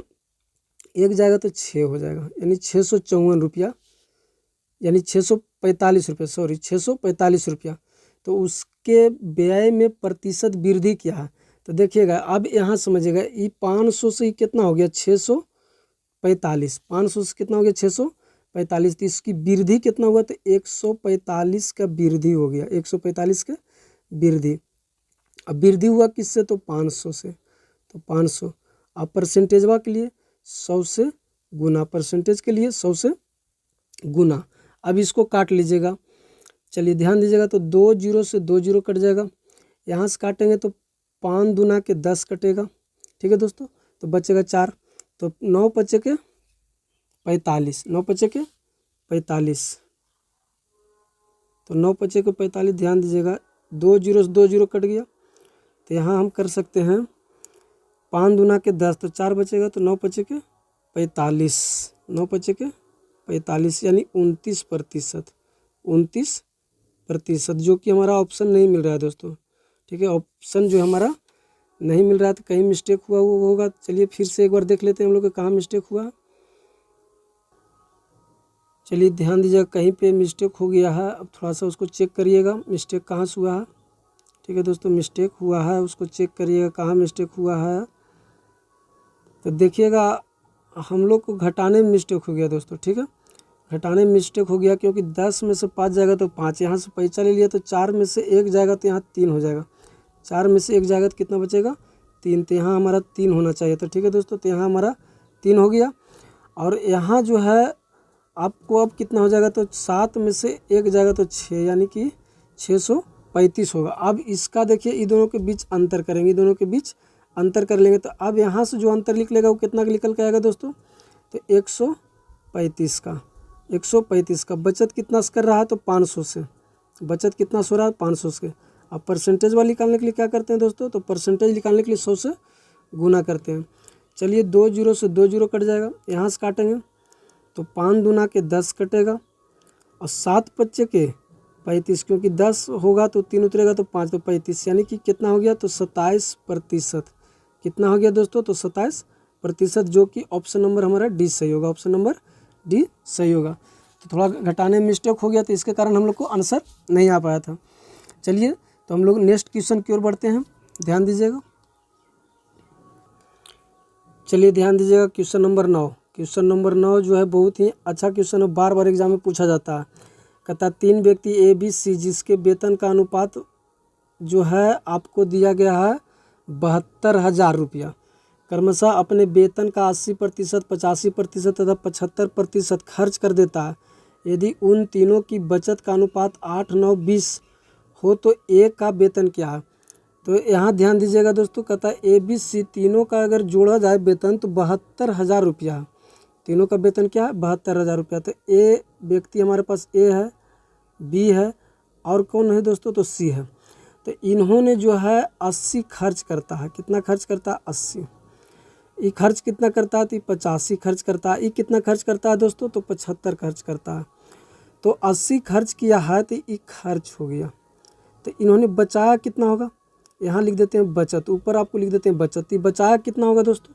1 जाएगा तो 6 हो जाएगा, यानी 654 रुपया, यानी 645 रुपये, सॉरी 645 रुपया। तो उसके व्यय में प्रतिशत वृद्धि क्या है? तो देखिएगा अब यहाँ समझिएगा, ये 500 से कितना हो गया? 645। 500 से कितना हो गया? 645। तो इसकी वृद्धि कितना हुआ? तो 145 का वृद्धि हो गया। 145 का वृद्धि। अब वृद्धि हुआ किससे? तो 500 से। तो 500। अब परसेंटेजवा के लिए 100 से गुना, परसेंटेज के लिए 100 से गुना। अब इसको काट लीजिएगा। चलिए ध्यान दीजिएगा, तो 2 जीरो से 2 जीरो कट जाएगा। यहाँ से काटेंगे तो 5 दूना के 10 कटेगा। ठीक है दोस्तों, तो बचेगा 4। तो 9 बचे के 45। 9 बचे के 45। तो 9 बचे के 45। ध्यान दीजिएगा, 2 जीरो से 2 जीरो कट गया। तो यहाँ हम कर सकते हैं 5 दूना के 10, तो 4 बचेगा। तो 9 बचे के 45। 9 बचे के 45 यानी 29%। 29%, जो कि हमारा ऑप्शन नहीं मिल रहा है दोस्तों। ठीक है, ऑप्शन जो हमारा नहीं मिल रहा है, तो कहीं मिस्टेक हुआ वो होगा। चलिए फिर से एक बार देख लेते हैं हम लोग कहाँ मिस्टेक हुआ। चलिए ध्यान दीजिएगा, कहीं पे मिस्टेक हो गया है। अब थोड़ा सा उसको चेक करिएगा, मिस्टेक कहाँ से हुआ है। ठीक है दोस्तों, मिस्टेक हुआ है, उसको चेक करिएगा कहाँ मिस्टेक हुआ है। तो देखिएगा हम लोग को घटाने में मिस्टेक हो गया दोस्तों। ठीक है, घटाने में मिस्टेक हो गया, क्योंकि 10 में से 5 जाएगा तो 5, यहाँ से पैसा ले लिया तो 4 में से 1 जाएगा तो यहाँ 3 हो जाएगा। 4 में से 1 जाएगा तो कितना बचेगा? 3। तो यहाँ हमारा 3 होना चाहिए। तो ठीक है दोस्तों, तो यहाँ हमारा 3 हो गया। और यहाँ जो है आपको अब कितना हो जाएगा? तो 7 में से 1 जाएगा तो 6, यानी कि 635 होगा। अब इसका देखिए, इन दोनों के बीच अंतर करेंगे, दोनों के बीच अंतर कर लेंगे। तो अब यहाँ से जो अंतर निकलेगा वो कितना निकल के आएगा दोस्तों? तो 135 का। 135 का बचत कितना कर रहा है? तो 500 से। बचत कितना सो रहा है? 500 से। अब परसेंटेज वाली निकालने के लिए क्या करते हैं दोस्तों? तो परसेंटेज निकालने के लिए 100 से गुना करते हैं। चलिए 2 जीरो से 2 जीरो कट जाएगा। यहाँ से काटेंगे तो 5 दूना के 10 कटेगा, और 7 बच्चे के 35, क्योंकि 10 होगा तो 3 उतरेगा तो 5, तो 35, यानी कि कितना हो गया? तो 27%। कितना हो गया दोस्तों? तो 27%, जो कि ऑप्शन नंबर हमारा डी सही होगा। ऑप्शन नंबर डी सही होगा। तो थोड़ा घटाने में मिस्टेक हो गया, तो इसके कारण हम लोग को आंसर नहीं आ पाया था। चलिए तो हम लोग नेक्स्ट क्वेश्चन की ओर बढ़ते हैं। ध्यान दीजिएगा, चलिए ध्यान दीजिएगा, क्वेश्चन नंबर 9। क्वेश्चन नंबर 9 जो है बहुत ही अच्छा क्वेश्चन है, बार बार एग्जाम में पूछा जाता है। कहता 3 व्यक्ति ए बी सी, जिसके वेतन का अनुपात जो है आपको दिया गया है 72,000 रुपया, क्रमशः अपने वेतन का 80%, 85% तथा 75% खर्च कर देता है। यदि उन तीनों की बचत का अनुपात 8, 9, 20 हो तो ए का वेतन क्या है? तो यहाँ ध्यान दीजिएगा दोस्तों, कहता है ए बी सी तीनों का अगर जोड़ा जाए वेतन तो 72,000 रुपया है। तीनों का वेतन क्या है? 72,000 रुपया। तो ए व्यक्ति हमारे पास ए है, बी है, और कौन है दोस्तों? तो सी है। तो इन्होंने जो है 80 खर्च करता है। कितना खर्च करता है? 80। ये खर्च कितना करता है? तो 85 खर्च करता है। ये कितना खर्च करता है दोस्तों? तो 75 खर्च करता है। तो 80 खर्च किया है तो ये खर्च हो गया। तो इन्होंने बचाया कितना होगा, यहाँ लिख देते हैं बचत, ऊपर आपको लिख देते हैं बचत। ये बचाया कितना होगा दोस्तों,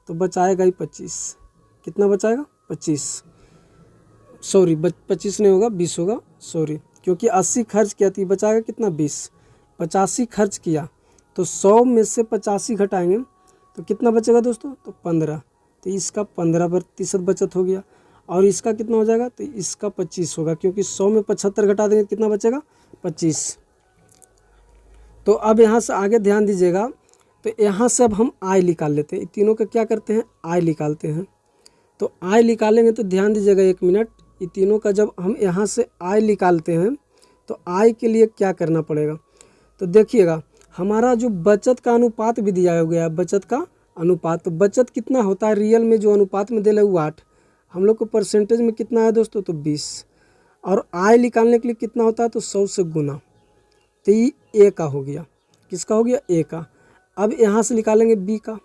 तो बचाएगा ही 25। कितना बचाएगा 25, सॉरी 25 नहीं होगा 20 होगा, सॉरी, क्योंकि 80 खर्च किया तो ये बचाएगा कितना 20। 85 खर्च किया तो 100 में से 85 घटाएंगे तो कितना बचेगा दोस्तों, तो 15। तो इसका 15% बचत हो गया। और इसका कितना हो जाएगा, तो इसका 25 होगा, क्योंकि 100 में 75 घटा देंगे कितना बचेगा 25। तो अब यहाँ से आगे ध्यान दीजिएगा। तो यहाँ से अब हम आय निकाल लेते हैं, तीनों का क्या करते हैं, आय निकालते हैं। तो आय निकालेंगे तो ध्यान दीजिएगा 1 मिनट, ये तीनों का जब हम यहाँ से आय निकालते हैं तो आय के लिए क्या करना पड़ेगा, तो देखिएगा हमारा जो बचत का अनुपात भी दिया गया है, बचत का अनुपात। तो बचत कितना होता है रियल में, जो अनुपात में दे रहे वो 8, हम लोग को परसेंटेज में कितना है दोस्तों, तो 20। और आय निकालने के लिए कितना होता है, तो 100 से गुना। तो ये ए का हो गया, किसका हो गया, ए का। अब यहाँ से निकालेंगे बी का,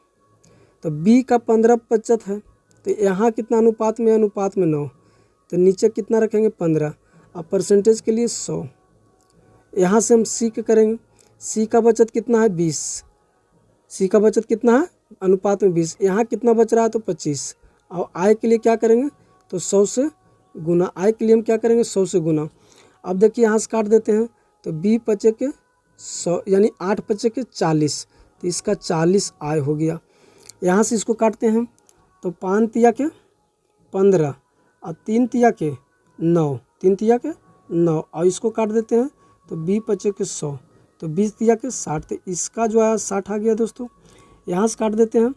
तो बी का 15 बचत है, तो यहाँ कितना अनुपात में, अनुपात में 9, तो नीचे कितना रखेंगे 15। अब परसेंटेज के लिए 100। यहाँ से हम सी के करेंगे, सी का बचत कितना है 20, सी का बचत कितना है अनुपात में 20, यहाँ कितना बच रहा है तो 25। और आय के लिए क्या करेंगे, तो 100 से गुना, आय के लिए हम क्या करेंगे 100 से गुना। अब देखिए यहाँ से काट देते हैं, तो बी बचे के 100 यानी 8 बचे के 40, तो इसका 40 आय हो गया। यहाँ से इसको काटते हैं, तो 5 तिया के 15 और 3 तिया के 9, 3 तिया के 9, और इसको काट देते हैं, तो बी बचे के 100, तो 20 तिया के 60, तो इसका जो है 60 आ गया दोस्तों। यहाँ से काट देते हैं,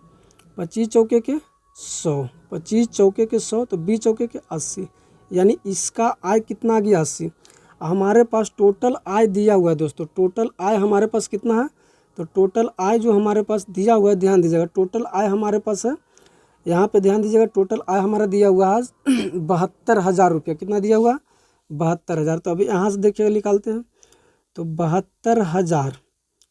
25 चौके के 100, 25 चौके के 100, तो 20 चौके के 80, यानी इसका आय कितना आ गया 80। हमारे पास टोटल आय दिया हुआ है दोस्तों, टोटल आय हमारे पास कितना है, तो टोटल आय जो हमारे पास दिया हुआ है, ध्यान दीजिएगा टोटल आय हमारे पास है, यहाँ पे ध्यान दीजिएगा टोटल आय हमारा दिया हुआ है 72,000 रुपये। कितना दिया हुआ, 72,000। तो अभी यहाँ से देखिएगा निकालते हैं, तो 72,000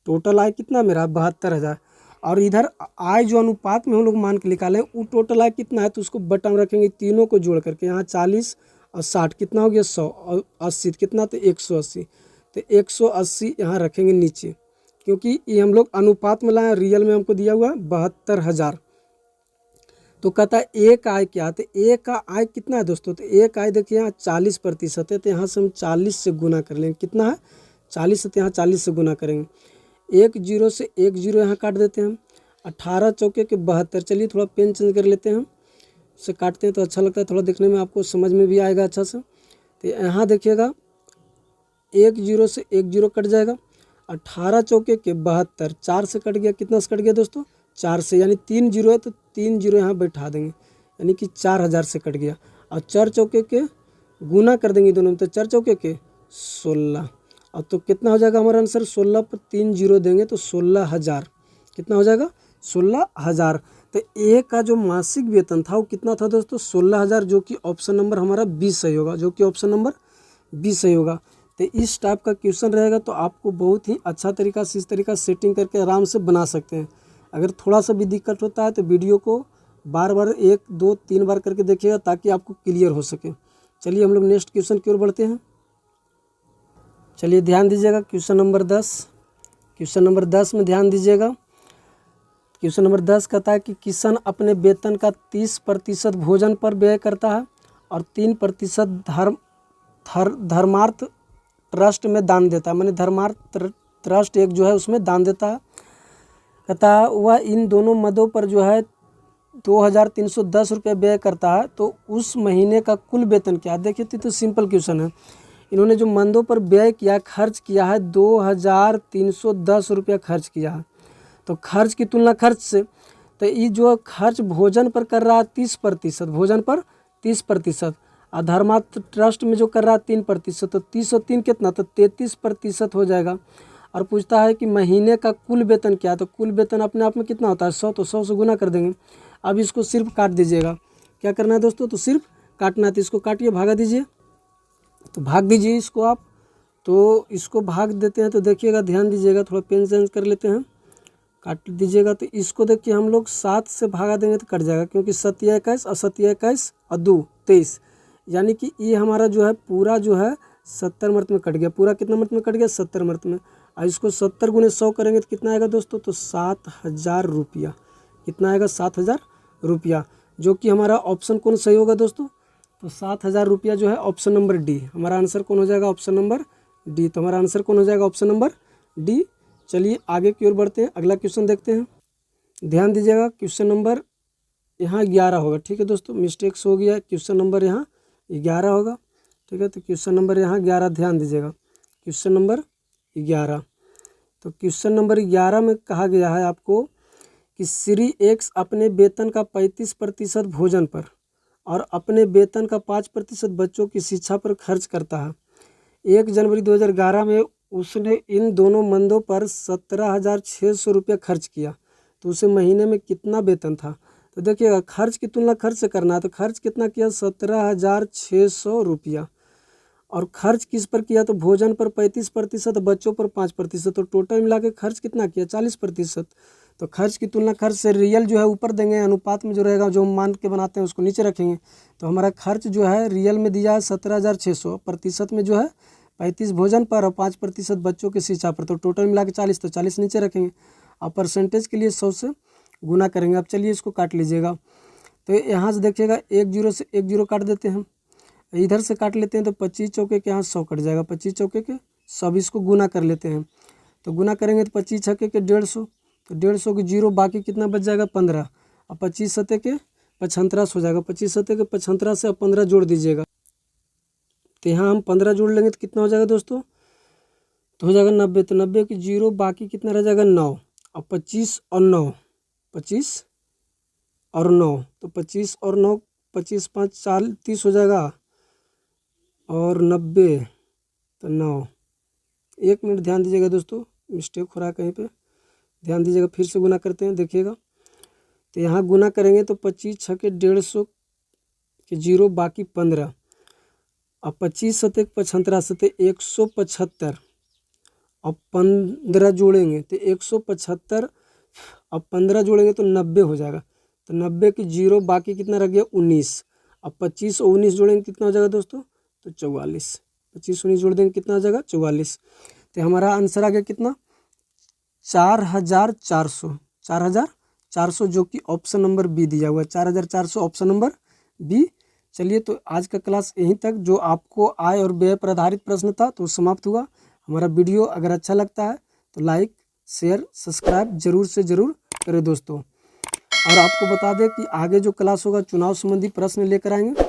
टोटल आय कितना मेरा 72,000। और इधर आय जो अनुपात में हम लोग मान के निकालें वो टोटल आय कितना है, तो उसको बटन रखेंगे तीनों को जोड़ करके, यहाँ 40 और 60 कितना हो गया 100 और 80 कितना, तो 180, तो 180 यहाँ रखेंगे नीचे, क्योंकि ये हम लोग अनुपात में लाए, रियल में हमको दिया हुआ 72,000। तो कहता है एक आय क्या, तो एक का आय कितना है दोस्तों, तो एक आय देखिए यहाँ 40% है, तो यहाँ से हम 40 से गुना कर लेंगे, कितना है 40 है, तो यहाँ 40 से गुना करेंगे। 1 0 से 1 0 यहाँ काट देते हैं, 18 चौके के 72। चलिए थोड़ा पेन चेंज कर लेते हैं, उससे काटते हैं तो अच्छा लगता है, थोड़ा देखने में आपको समझ में भी आएगा अच्छा से। तो यहाँ देखिएगा 1 0 से 1 0 कट जाएगा, 18 चौके के 72, 4 से कट गया, कितना से कट गया दोस्तों 4 से, यानी 3 0 है तो 3 0 यहाँ बैठा देंगे, यानी कि 4,000 से कट गया। और 4 चौके के गुना कर देंगे दोनों में, तो 4 चौके के 16, और तो कितना हो जाएगा हमारा आंसर, 16 पर 3 0 देंगे तो 16,000। कितना हो जाएगा 16,000। तो ए का जो मासिक वेतन था वो कितना था दोस्तों 16,000, जो कि ऑप्शन नंबर हमारा 20 सही होगा, जो कि ऑप्शन नंबर 20 सही होगा। तो इस टाइप का क्वेश्चन रहेगा तो आपको बहुत ही अच्छा तरीका से इस तरीका सेटिंग करके आराम से बना सकते हैं। अगर थोड़ा सा भी दिक्कत होता है तो वीडियो को बार बार 1 2 3 बार करके देखिएगा ताकि आपको क्लियर हो सके। चलिए हम लोग नेक्स्ट क्वेश्चन की ओर बढ़ते हैं। चलिए ध्यान दीजिएगा क्वेश्चन नंबर 10। क्वेश्चन नंबर 10 में ध्यान दीजिएगा। क्वेश्चन नंबर 10 कहता है कि किशन अपने वेतन का 30% भोजन पर व्यय करता है और 3% धर्मार्थ ट्रस्ट में दान देता है, माने धर्मार्थ ट्रस्ट एक जो है उसमें दान देता है। कहता है वह इन दोनों मदों पर जो है 2,310 रुपये व्यय करता है, तो उस महीने का कुल वेतन क्या है। देखिए तो सिंपल क्वेश्चन है। इन्होंने जो मंदों पर व्यय किया खर्च किया है 2,310 रुपया खर्च किया है। तो खर्च की तुलना खर्च से, तो ये जो खर्च भोजन पर कर रहा है 30%, भोजन पर 30%, और धर्मार्थ ट्रस्ट में जो कर रहा है 3%, तो 30 और 3 कितना, तो 33% हो जाएगा। और पूछता है कि महीने का कुल वेतन क्या है, तो कुल वेतन अपने आप में कितना होता है 100, तो 100 से गुना कर देंगे। अब इसको सिर्फ काट दीजिएगा। क्या करना है दोस्तों, तो सिर्फ काटना है, तो इसको काटिए, भागा दीजिए, तो भाग दीजिए इसको आप। तो इसको भाग देते हैं तो देखिएगा, ध्यान दीजिएगा, थोड़ा पेन चेंज कर लेते हैं, काट दीजिएगा। तो इसको देखिए हम लोग 7 से भागा देंगे तो कट जाएगा, क्योंकि 7 या 21 और 7 या 21 और 2 23, यानी कि ये हमारा जो है पूरा जो है 70 मर्त में कट गया। पूरा कितना मर्त में कट गया? 70 मर्त में। और इसको 70 गुने 100 करेंगे तो कितना आएगा दोस्तों? तो 7,000 रुपया। कितना आएगा? 7,000 रुपया, जो कि हमारा ऑप्शन कौन सही होगा दोस्तों? तो 7,000 रुपया जो है ऑप्शन नंबर डी। हमारा आंसर कौन हो जाएगा? Option number D. तो हमारा आंसर कौन हो जाएगा? Option number D. चलिए आगे की ओर बढ़ते हैं, अगला क्वेश्चन देखते हैं। ध्यान दीजिएगा, क्वेश्चन नंबर यहाँ 11 होगा। ठीक है दोस्तों, मिस्टेक्स हो गया, क्वेश्चन नंबर यहाँ 11 होगा। ठीक है, तो क्वेश्चन नंबर यहाँ 11 ध्यान दीजिएगा, क्वेश्चन नंबर 11। तो क्वेश्चन नंबर 11 में कहा गया है आपको कि श्री एक्स अपने वेतन का 35% भोजन पर और अपने वेतन का 5% बच्चों की शिक्षा पर खर्च करता है। 1 जनवरी 2011 में उसने इन दोनों मंदों पर 17,600 रुपया खर्च किया, तो उसे महीने में कितना वेतन था? तो देखिएगा, खर्च की तुलना खर्च से करना है, तो खर्च कितना किया? 17,600 रुपया। और खर्च किस पर किया? तो भोजन पर 35%, बच्चों पर 5%, तो टोटल मिला के खर्च कितना किया? 40%। तो खर्च की तुलना खर्च से, रियल जो है ऊपर देंगे, अनुपात में जो रहेगा, जो हम मान के बनाते हैं उसको नीचे रखेंगे। तो हमारा खर्च जो है रियल में दिया है 17,600, प्रतिशत में जो है 35 भोजन पर और 5% बच्चों की शिक्षा पर, तो टोटल मिला के 40, तो 40 नीचे रखेंगे और परसेंटेज के लिए 100 से गुना करेंगे। अब चलिए इसको काट लीजिएगा। तो यहाँ से देखिएगा 1 0 से 1 0 काट देते हैं, इधर से काट लेते हैं, तो 25 चौके के यहाँ 100 कट जाएगा, 25 चौके के 100। इसको गुना कर लेते हैं, तो गुना करेंगे तो 25 छक्के के 150, तो 150 के 0, बाकी कितना बच जाएगा? 15। और 25 सत्ते के 75 हो जाएगा, 25 सत्ते के 75 से अब 15 जोड़ दीजिएगा। तो यहाँ हम 15 जोड़ लेंगे तो कितना हो जाएगा दोस्तों? तो हो जाएगा 90। तो 90 के 0, बाकी कितना रह जाएगा? 9। और 25 और 9, 25 और 9, तो 25 और 9, 25 5 30 हो जाएगा, और 90 तो 9। 1 मिनट ध्यान दीजिएगा दोस्तों, मिस्टेक हो रहा है कहीं पे, ध्यान दीजिएगा। फिर से गुना करते हैं, देखिएगा। तो यहाँ गुना करेंगे तो 25 छक्के 150 के 0, बाकी 15, और 25 सत्ते 75 सत्ते 175, और 15 जोड़ेंगे तो 175, अब 15 जोड़ेंगे तो 90 हो जाएगा। तो 90 के 0, बाकी कितना रह गया? 19। अब 25 और 19 जोड़ेंगे कितना हो जाएगा दोस्तों? तो 44। 25 19 जोड़ देंगे कितना हो जाएगा? 44। तो हमारा आंसर आ गया कितना? 4,400। 4,400, जो कि ऑप्शन नंबर बी दिया हुआ है, 4,400 ऑप्शन नंबर बी। चलिए, तो आज का क्लास यहीं तक। जो आपको आय और व्यय पर आधारित प्रश्न था तो समाप्त हुआ। हमारा वीडियो अगर अच्छा लगता है तो लाइक शेयर सब्सक्राइब जरूर से ज़रूर करें दोस्तों। और आपको बता दें कि आगे जो क्लास होगा चुनाव संबंधी प्रश्न लेकर आएंगे।